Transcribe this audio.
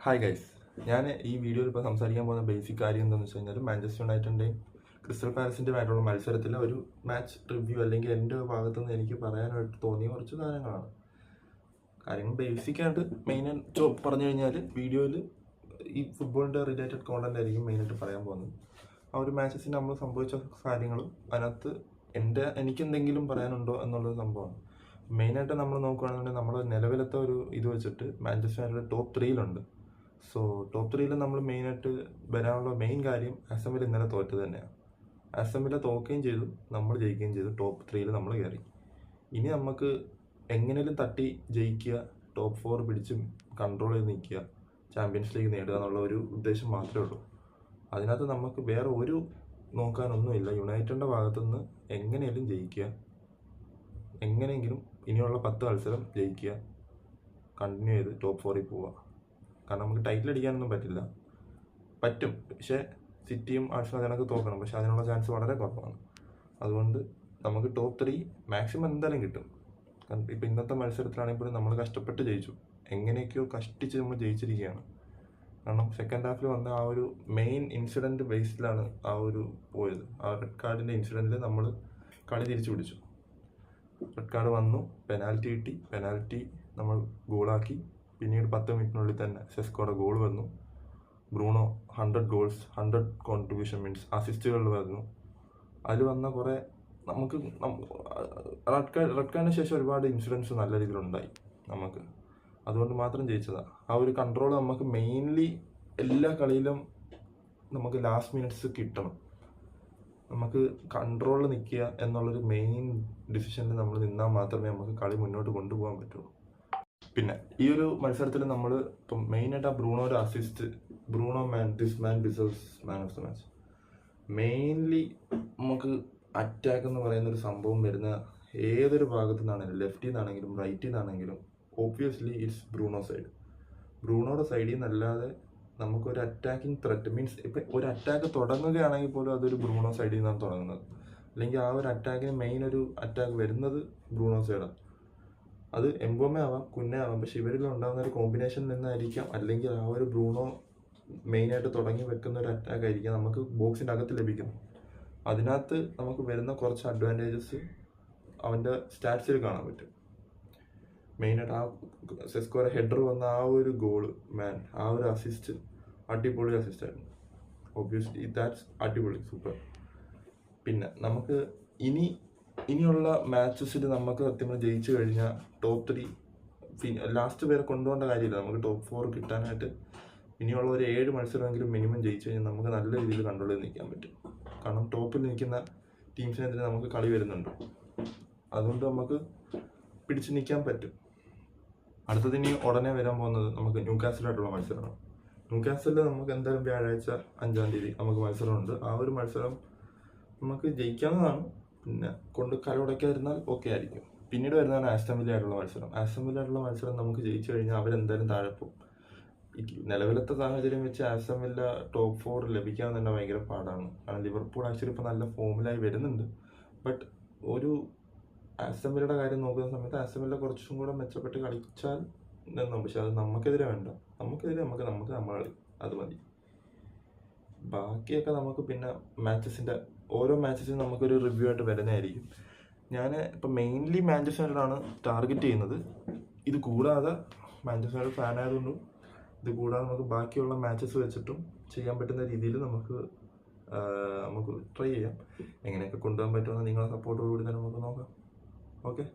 Hi guys, ഞാൻ ഈ വീഡിയോയിൽ ഇപ്പോൾ സംസാരിക്കാൻ പോകുന്ന ബേസിക് കാര്യം എന്താണെന്ന് വെച്ച് കഴിഞ്ഞാൽ മാഞ്ചസ്റ്റർ യുണൈറ്റഡിൻ്റെയും ക്രിസ്റ്റൽ പാലസിൻ്റെയുമായിട്ടുള്ള മത്സരത്തിലെ ഒരു മാച്ച് റിവ്യൂ അല്ലെങ്കിൽ എൻ്റെ ഭാഗത്തുനിന്ന് എനിക്ക് പറയാനായിട്ട് തോന്നിയ കുറച്ച് കാര്യങ്ങളാണ്. കാര്യങ്ങൾ ബേസിക്കായിട്ട് മെയിനായിട്ട് പറഞ്ഞു കഴിഞ്ഞാൽ വീഡിയോയിൽ ഈ ഫുട്ബോളിൻ്റെ റിലേറ്റഡ് കോണ്ടന്റ് ആയിരിക്കും മെയിനായിട്ട് പറയാൻ പോകുന്നത്. ആ ഒരു മാച്ചസിന് നമ്മൾ സംഭവിച്ച കാര്യങ്ങളും അതിനകത്ത് എനിക്കെന്തെങ്കിലും പറയാനുണ്ടോ എന്നുള്ളൊരു സംഭവമാണ്. മെയിനായിട്ട് നമ്മൾ നോക്കുകയാണെന്നുണ്ടെങ്കിൽ നമ്മൾ നിലവിലത്തെ ഒരു ഇത് വെച്ചിട്ട് മാഞ്ചസ്റ്റർ യുണൈറ്റഡ് ടോപ്പ് 3-ലുണ്ട്. സോ ടോപ്പ് 3-ൽ നമ്മൾ മെയിനായിട്ട് വരാനുള്ള മെയിൻ കാര്യം അസമിൽ ഇന്നലെ തോറ്റത് തന്നെയാണ്. അസമിലെ തോക്കുകയും ചെയ്തു, നമ്മൾ ജയിക്കുകയും ചെയ്തു. ടോപ്പ് 3-ൽ നമ്മൾ കയറി. ഇനി നമുക്ക് എങ്ങനെയും തട്ടി ജയിക്കുക, ടോപ്പ് 4 പിടിച്ച് കൺട്രോൾ ചെയ്ത് നിൽക്കുക, ചാമ്പ്യൻസ് ലീഗ് നേടുക എന്നുള്ള ഒരു ഉദ്ദേശം മാത്രമേ ഉള്ളൂ. അതിനകത്ത് നമുക്ക് വേറെ ഒരു നോക്കാനൊന്നുമില്ല. യുണൈറ്റഡിൻ്റെ ഭാഗത്തുനിന്ന് എങ്ങനെയും ജയിക്കുക, എങ്ങനെയെങ്കിലും ഇനിയുള്ള 10 മത്സരം ജയിക്കുക, കണ്ടിന്യൂ ചെയ്ത് ടോപ്പ് 4-ൽ പോവുക. കാരണം നമുക്ക് ടൈറ്റിൽ അടിക്കാനൊന്നും പറ്റും, പക്ഷേ സിറ്റിയും ആഴ്സണൽ അതിനൊക്കെ തോക്കണം. പക്ഷേ അതിനുള്ള ചാൻസ് വളരെ കുറവാണ്. അതുകൊണ്ട് നമുക്ക് ടോപ്പ് 3 മാക്സിമം എന്തായാലും കിട്ടും. കാരണം ഇപ്പം ഇന്നത്തെ മത്സരത്തിലാണെങ്കിൽ പോലും നമ്മൾ കഷ്ടപ്പെട്ട് ജയിച്ചു, എങ്ങനെയൊക്കെയോ കഷ്ടിച്ച് നമ്മൾ ജയിച്ചിരിക്കുകയാണ്. കാരണം സെക്കൻഡ് ഹാഫിൽ വന്ന ആ ഒരു മെയിൻ ഇൻസിഡൻറ്റ് ബേസിലാണ് ആ ഒരു പോയത്. ആ റെഡ് കാർഡിൻ്റെ ഇൻസിഡൻറ്റിൽ നമ്മൾ കളി തിരിച്ചു പിടിച്ചു. റെഡ് കാർഡ് വന്നു, പെനാൽറ്റി കിട്ടി, പെനാൽറ്റി നമ്മൾ ഗോളാക്കി. പിന്നീട് 10 മിനിറ്റിനുള്ളിൽ തന്നെ സെസ്കോയുടെ ഗോൾ വന്നു. ബ്രൂണോ 100 ഗോൾസ്, 100 കോൺട്രിബ്യൂഷൻ മീൻസ് അസിസ്റ്റുകളിൽ വന്നു. അതിൽ വന്ന കുറേ നമുക്ക് റെഡ് കാർഡിന് ശേഷം ഒരുപാട് ഇൻസിഡൻസ് നല്ല രീതിയിലുണ്ടായി നമുക്ക്. അതുകൊണ്ട് മാത്രം ജയിച്ചതാണ്. ആ ഒരു കൺട്രോൾ നമുക്ക് മെയിൻലി എല്ലാ കളിയിലും നമുക്ക് ലാസ്റ്റ് മിനിറ്റ്സ് കിട്ടണം. നമുക്ക് കൺട്രോളിൽ നിൽക്കുക എന്നുള്ളൊരു മെയിൻ ഡിസിഷനിൽ നമ്മൾ നിന്നാൽ മാത്രമേ നമുക്ക് കളി മുന്നോട്ട് കൊണ്ടുപോകാൻ പറ്റുള്ളൂ. പിന്നെ ഈ ഒരു മത്സരത്തിൽ നമ്മൾ ഇപ്പം മെയിനായിട്ട് ആ ബ്രൂണോയുടെ assist, Bruno this man deserves man of the match. Mainly നമുക്ക് അറ്റാക്ക് എന്ന് പറയുന്ന ഒരു സംഭവം വരുന്ന ഏതൊരു ഭാഗത്തു നിന്നാണെങ്കിലും, ലെഫ്റ്റിൽ നിന്നാണെങ്കിലും റൈറ്റിൽ നിന്നാണെങ്കിലും ഓബ്വിയസ്ലി ഇറ്റ്സ് ബ്രൂണോ സൈഡ്. ബ്രൂണോയുടെ സൈഡിൽ നിന്നല്ലാതെ നമുക്കൊരു അറ്റാക്കിംഗ് ത്രെറ്റ് മീൻസ് ഇപ്പം ഒരു അറ്റാക്ക് തുടങ്ങുകയാണെങ്കിൽ പോലും അതൊരു ബ്രൂണോ സൈഡിൽ നിന്നാണ് തുടങ്ങുന്നത്. അല്ലെങ്കിൽ ആ ഒരു അറ്റാക്കിന് മെയിൻ ഒരു അറ്റാക്ക് വരുന്നത് ബ്രൂണോ സൈഡാണ്. അത് എംബോമെ ആവാം, കുന്നെ ആവാം, പക്ഷെ ഇവരിൽ ഉണ്ടാകുന്ന ഒരു കോമ്പിനേഷനിൽ നിന്നായിരിക്കാം. അല്ലെങ്കിൽ ആ ഒരു ബ്രൂണോ മെയിനായിട്ട് തുടങ്ങി വെക്കുന്ന ഒരു അറ്റാക്ക് ആയിരിക്കാം നമുക്ക് ബോക്സിൻ്റെ അകത്ത് ലഭിക്കുന്നത്. അതിനകത്ത് നമുക്ക് വരുന്ന കുറച്ച് അഡ്വാൻറ്റേജസ് അവൻ്റെ സ്റ്റാറ്റ്സിൽ കാണാൻ പറ്റും. മെയിനായിട്ട് ആ സെസ്കോയുടെ ഹെഡർ വന്ന ആ ഒരു ഗോള്, ആ ഒരു അസിസ്റ്റ് അടിപൊളി അസിസ്റ്റായിരുന്നു. ഒബ്വിയസ്ലി ദാറ്റ്സ് അടിപൊളി, സൂപ്പർ. പിന്നെ നമുക്ക് ഇനിയുള്ള മാച്ചസിൽ നമുക്ക് സത്യം ജയിച്ചു കഴിഞ്ഞാൽ ടോപ്പ് 3 ലാസ്റ്റ് പേരെ കൊണ്ടുപോകേണ്ട കാര്യമില്ല. നമുക്ക് ടോപ്പ് 4 കിട്ടാനായിട്ട് ഇനിയുള്ള ഒരു 7 മത്സരമെങ്കിലും മിനിമം ജയിച്ചു കഴിഞ്ഞാൽ നമുക്ക് നല്ല രീതിയിൽ കൺട്രോൾ ചെയ്ത് നിൽക്കാൻ പറ്റും. കാരണം ടോപ്പിൽ നിൽക്കുന്ന ടീംസിനെതിരെ നമുക്ക് കളി വരുന്നുണ്ട്. അതുകൊണ്ട് നമുക്ക് പിടിച്ചു നിൽക്കാൻ പറ്റും. അടുത്തത് ഇനി ഉടനെ വരാൻ പോകുന്നത് നമുക്ക് ന്യൂകാസിലായിട്ടുള്ള മത്സരമാണ്. ന്യൂകാസിലിൽ നമുക്ക് എന്തായാലും വ്യാഴാഴ്ച 5-ാം തീയതി നമുക്ക് മത്സരമുണ്ട്. ആ ഒരു മത്സരം നമുക്ക് ജയിക്കാവുന്നതാണ്. പിന്നെ കൊണ്ട് കലയുടയ്ക്കാതിരുന്നാൽ ഓക്കെ ആയിരിക്കും. പിന്നീട് വരുന്നതാണ് ആസ്റ്റൺ വില്ലയായിട്ടുള്ള മത്സരം. ആസ്റ്റൺ വില്ലയായിട്ടുള്ള മത്സരം നമുക്ക് ജയിച്ചു കഴിഞ്ഞാൽ അവരെന്തായാലും താഴെ പോകും. നിലവിലത്തെ സാഹചര്യം വെച്ച് ആസ്റ്റൺ വില്ല ടോപ്പ് 4 ലഭിക്കാൻ തന്നെ ഭയങ്കര പാടാണ്. കാരണം ലിവർപൂൾ ആക്ച്വലി ഇപ്പോൾ നല്ല ഫോമിലായി വരുന്നുണ്ട്. ബട്ട് ഒരു ആസ്റ്റൺ വില്ലയുടെ കാര്യം നോക്കുന്ന സമയത്ത് ആസ്റ്റൺ വില്ല കുറച്ചും കൂടെ മെച്ചപ്പെട്ട് കളിച്ചാൽ നിന്നും, പക്ഷെ അത് നമുക്കെതിരെ വേണ്ട. നമുക്ക് നമ്മൾ കളി അത് മതി. ബാക്കിയൊക്കെ നമുക്ക് പിന്നെ ഓരോ മാച്ചസിനും നമുക്കൊരു റിവ്യൂ ആയിട്ട് വരുന്നതായിരിക്കും. ഞാൻ ഇപ്പം മെയിൻലി മാഞ്ചസ്റ്റർ യുണൈറ്റഡാണ് ടാർഗറ്റ് ചെയ്യുന്നത്. ഇത് കൂടാതെ മാഞ്ചസ്റ്റർ യുണൈറ്റഡ് ഫാൻ ആയതുകൊണ്ടും ഇത് കൂടാതെ നമുക്ക് ബാക്കിയുള്ള മാച്ചസ് വെച്ചിട്ടും ചെയ്യാൻ പറ്റുന്ന രീതിയിൽ നമുക്ക് ട്രൈ ചെയ്യാം. എങ്ങനെയൊക്കെ കൊണ്ടുപോകാൻ പറ്റുമെന്ന് നിങ്ങളുടെ സപ്പോർട്ടോടുകൂടി തന്നെ നമുക്ക് നോക്കാം. ഓക്കെ.